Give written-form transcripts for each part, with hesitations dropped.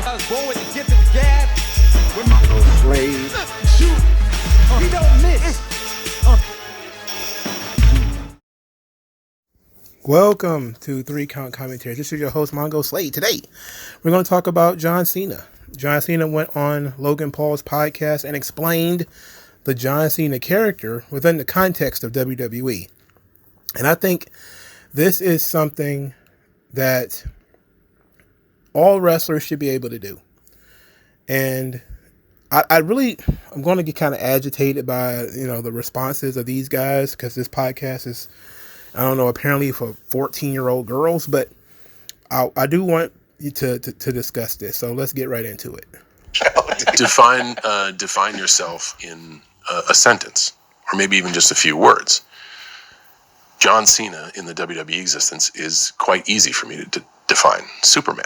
Born with the gift of the gab. With MagMongoSlade. Shoot. He don't miss. Welcome to 3 Count Commentary. This is your host, MagMongoSlade. Today, we're going to talk about John Cena. John Cena went on Logan Paul's podcast and explained the John Cena character within the context of WWE. And I think this is something that all wrestlers should be able to do. And I'm going to get kind of agitated by, the responses of these guys, because this podcast is, I don't know, apparently for 14-year-old girls, but I do want you to discuss this. So let's get right into it. Define yourself in a sentence, or maybe even just a few words. John Cena in the WWE existence is quite easy for me to define. Superman.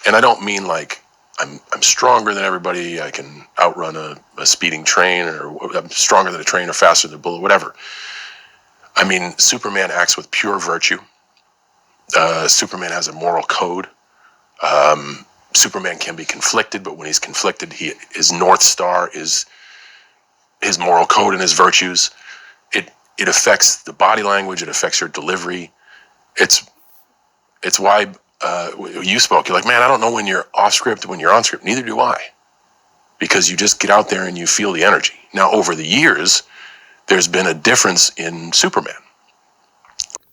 And I don't mean like I'm stronger than everybody, I can outrun a speeding train, or I'm stronger than a train or faster than a bullet, whatever. I mean, Superman acts with pure virtue. Superman has a moral code. Superman can be conflicted, but when he's conflicted, his North Star is his moral code and his virtues. It affects the body language. It affects your delivery. It's why you spoke. You're like, man, I don't know when you're off script, when you're on script. Neither do I, because you just get out there and you feel the energy. Now, over the years, there's been a difference in Superman.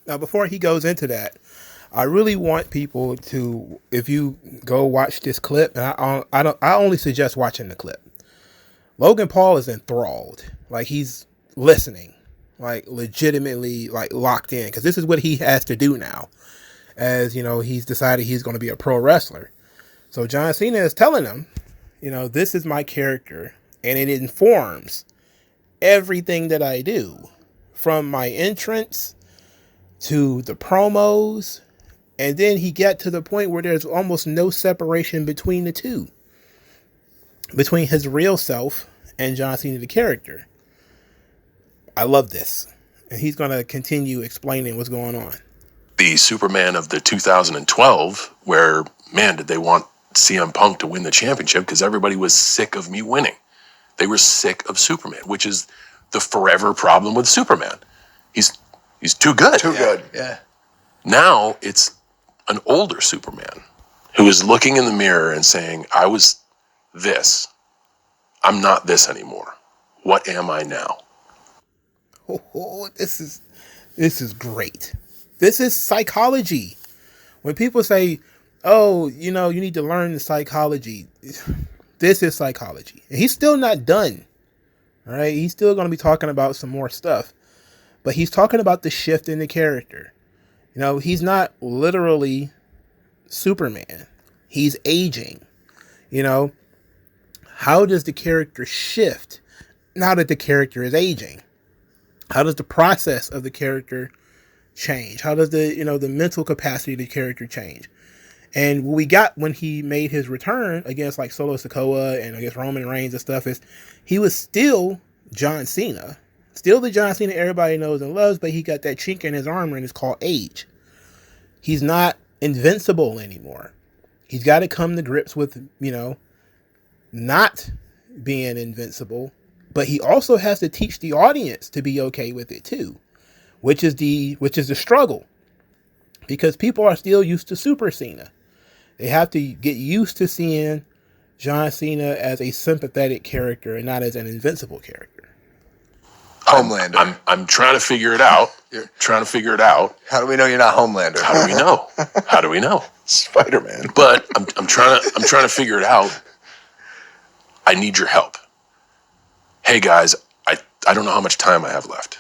Now, before he goes into that, I really want people to, if you go watch this clip, and I only suggest watching the clip. Logan Paul is enthralled, like he's listening, like legitimately, like locked in, because this is what he has to do now, as he's decided he's going to be a pro wrestler. So John Cena is telling him, this is my character, and it informs everything that I do, from my entrance to the promos. And then he got to the point where there's almost no separation between the two, between his real self and John Cena, the character. I love this. And he's going to continue explaining what's going on. The Superman of the 2012, where, man, did they want CM Punk to win the championship, because everybody was sick of me winning. They were sick of Superman, which is the forever problem with Superman. He's too good. Too good, yeah. Now it's an older Superman who is looking in the mirror and saying, I was this. I'm not this anymore. What am I now? This is great. This is psychology. When people say, oh, you need to learn the psychology, this is psychology. And he's still not done. All right. He's still going to be talking about some more stuff, but he's talking about the shift in the character. He's not literally Superman. He's aging. How does the character shift now that the character is aging? How does the process of the character change? How does the mental capacity of the character change? And what we got when he made his return against like Solo Sikoa and against Roman Reigns and stuff is he was still John Cena. Still the John Cena everybody knows and loves, but he got that chink in his armor, and it's called age. He's not invincible anymore. He's got to come to grips with, not being invincible, but he also has to teach the audience to be okay with it too, which is the struggle, because people are still used to Super Cena. They have to get used to seeing John Cena as a sympathetic character and not as an invincible character. Homelander. I'm trying to figure it out. You're trying to figure it out. How do we know you're not Homelander? How do we know? How do we know? Spider-Man. But I'm trying to figure it out. I need your help. Hey guys, I don't know how much time I have left.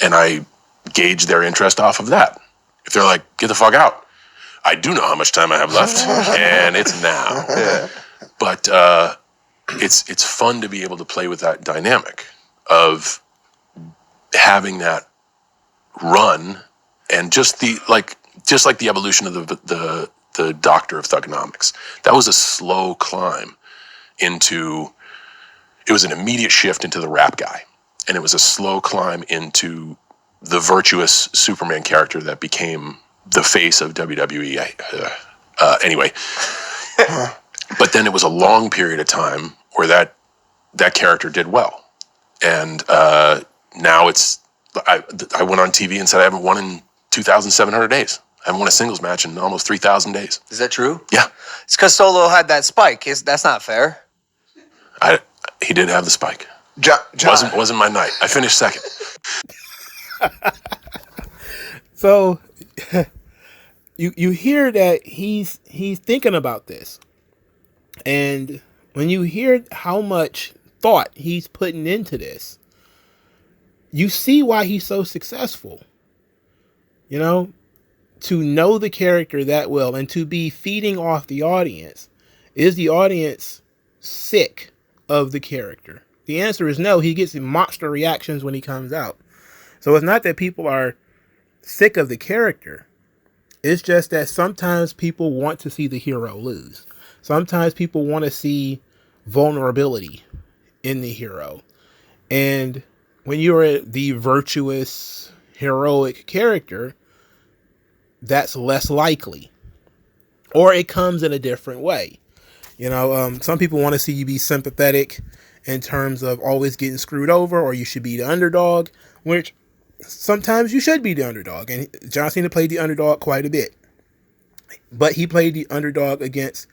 And I gauge their interest off of that. If they're like, get the fuck out, I do know how much time I have left, and it's now. Yeah. But it's fun to be able to play with that dynamic of having that run, and just like the evolution of the Doctor of Thugonomics. That was a slow climb into. It was an immediate shift into the rap guy, and it was a slow climb into the virtuous Superman character that became the face of WWE. Anyway, But then it was a long period of time where that character did well. And now I went on TV and said I haven't won in 2,700 days. I haven't won a singles match in almost 3,000 days. Is that true? Yeah. It's because Solo had that spike. That's not fair. He did have the spike. John. Wasn't my night. I finished second. So you hear that he's thinking about this. And when you hear how much thought he's putting into this, you see why he's so successful. You know, to know the character that well and to be feeding off the audience. Is the audience sick of the character? The answer is no. He gets monster reactions when he comes out. So it's not that people are sick of the character. It's just that sometimes people want to see the hero lose. Sometimes people want to see vulnerability in the hero. And when you're the virtuous, heroic character, that's less likely. Or it comes in a different way. You know, some people want to see you be sympathetic in terms of always getting screwed over, or you should be the underdog, which sometimes you should be the underdog. And John Cena played the underdog quite a bit. But he played the underdog against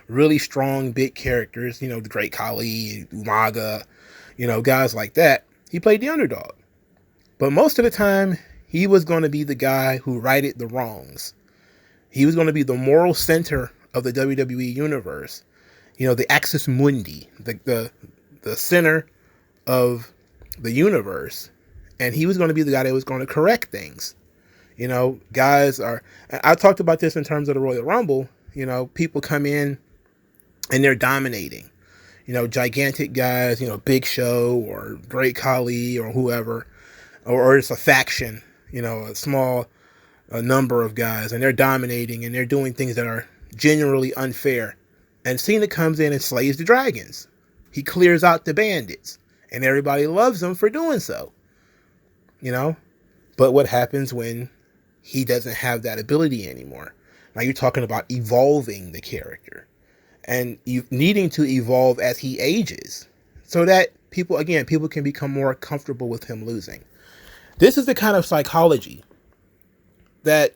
really strong, big characters, you know, the Great Khali, Umaga, you know, guys like that. He played the underdog. But most of the time, he was going to be the guy who righted the wrongs. He was going to be the moral center of the WWE universe. You know, the axis mundi, the center of the universe. And he was going to be the guy that was going to correct things. You know, guys are, I talked about this in terms of the Royal Rumble. You know, people come in and they're dominating. You know, gigantic guys, you know, Big Show or Great Khali or whoever, or it's a faction, you know, a small number of guys, and they're dominating and they're doing things that are genuinely unfair. And Cena comes in and slays the dragons. He clears out the bandits, and everybody loves him for doing so. You know, but what happens when he doesn't have that ability anymore? Now you're talking about evolving the character. And you needing to evolve as he ages so that people can become more comfortable with him losing. This is the kind of psychology that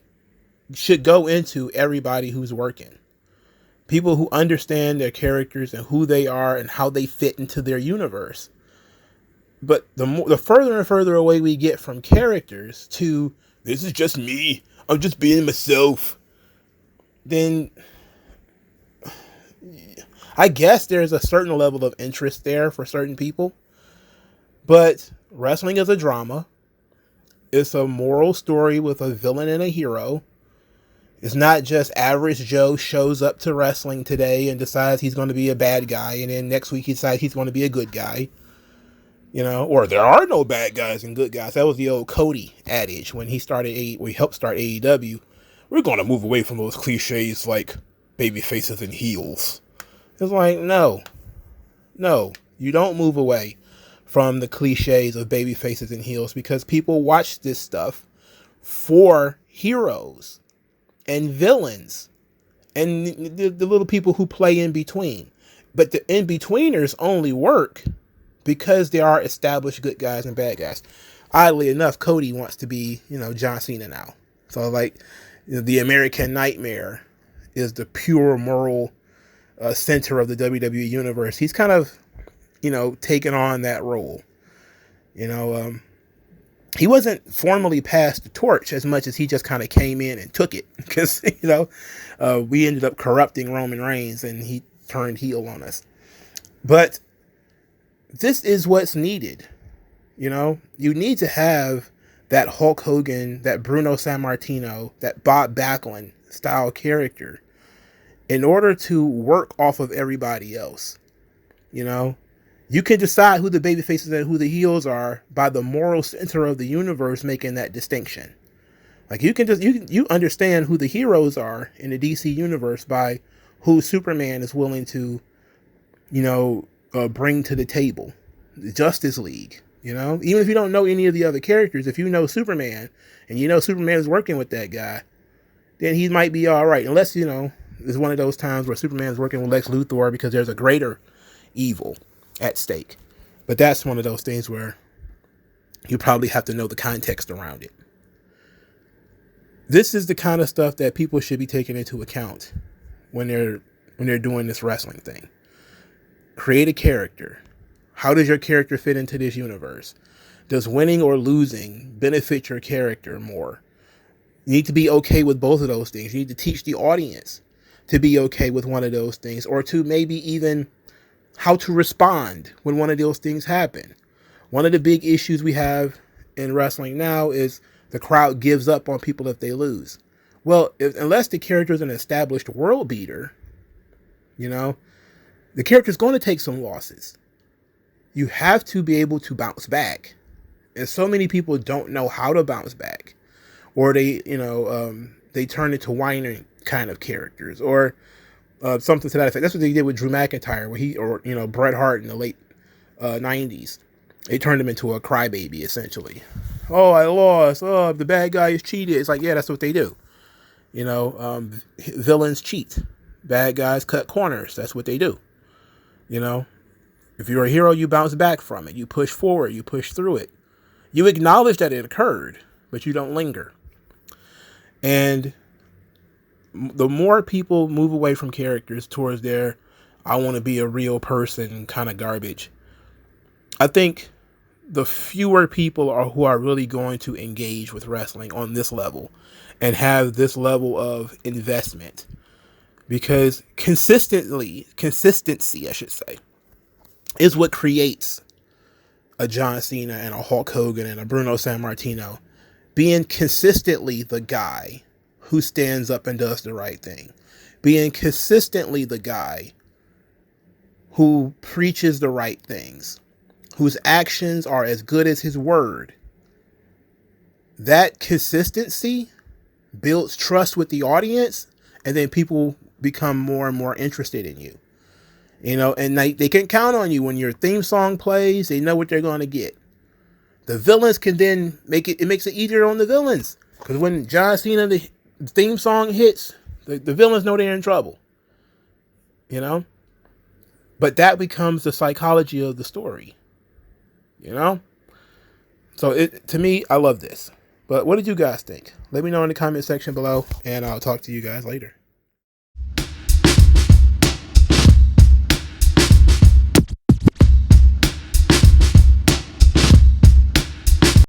should go into everybody who's working. People who understand their characters and who they are and how they fit into their universe. But the further and further away we get from characters to, this is just me, I'm just being myself, then I guess there's a certain level of interest there for certain people. But wrestling is a drama. It's a moral story with a villain and a hero. It's not just average Joe shows up to wrestling today and decides he's going to be a bad guy, and then next week he decides he's going to be a good guy. You know, or there are no bad guys and good guys. That was the old Cody adage when he helped start AEW. We're going to move away from those cliches like baby faces and heels. It's like, no, you don't move away from the cliches of baby faces and heels, because people watch this stuff for heroes and villains and the little people who play in between. But the in-betweeners only work because there are established good guys and bad guys. Oddly enough, Cody wants to be, you know, John Cena now. So like, you know, the American Nightmare is the pure moral center of the WWE universe. He's kind of, you know, taken on that role. You know, he wasn't formally passed the torch as much as he just kind of came in and took it, because, you know, we ended up corrupting Roman Reigns and he turned heel on us. But this is what's needed. You know, you need to have that Hulk Hogan, that Bruno Sammartino, that Bob Backlund style character in order to work off of everybody else. You know, you can decide who the baby faces and who the heels are by the moral center of the universe making that distinction. Like you understand who the heroes are in the DC universe by who Superman is willing to, you know, bring to the table. The Justice League, you know, even if you don't know any of the other characters, if you know Superman and you know Superman is working with that guy, then he might be all right. Unless, you know, It's one of those times where Superman's working with Lex Luthor because there's a greater evil at stake. But that's one of those things where you probably have to know the context around it. This is the kind of stuff that people should be taking into account when they're doing this wrestling thing. Create a character. How does your character fit into this universe? Does winning or losing benefit your character more? You need to be okay with both of those things. You need to teach the audience to be okay with one of those things, or to maybe even how to respond when one of those things happen. One of the big issues we have in wrestling now is the crowd gives up on people if they lose. Well, unless the character is an established world beater, the character is going to take some losses. You have to be able to bounce back. And so many people don't know how to bounce back. Or they turn into whining kind of characters, or something to that effect. That's what they did with Drew McIntyre, where Bret Hart in the late 90s. They turned him into a crybaby, essentially. Oh, I lost. Oh, the bad guy is cheated. It's like, yeah, that's what they do. Villains cheat. Bad guys cut corners. That's what they do. If you're a hero, you bounce back from it. You push forward. You push through it. You acknowledge that it occurred, but you don't linger. And the more people move away from characters towards their I want to be a real person kind of garbage, I think the fewer people who are really going to engage with wrestling on this level and have this level of investment. Because consistency, I should say, is what creates a John Cena and a Hulk Hogan and a Bruno Sammartino being consistently the guy who stands up and does the right thing. Being consistently the guy who preaches the right things, whose actions are as good as his word. That consistency builds trust with the audience, and then people become more and more interested in you. And they can count on you when your theme song plays. They know what they're going to get. The villains can then makes it easier on the villains, because when John Cena, the theme song hits, the villains know they're in trouble. But that becomes the psychology of the story. So to me, I love this. But what did you guys think? Let me know in the comment section below, and I'll talk to you guys later.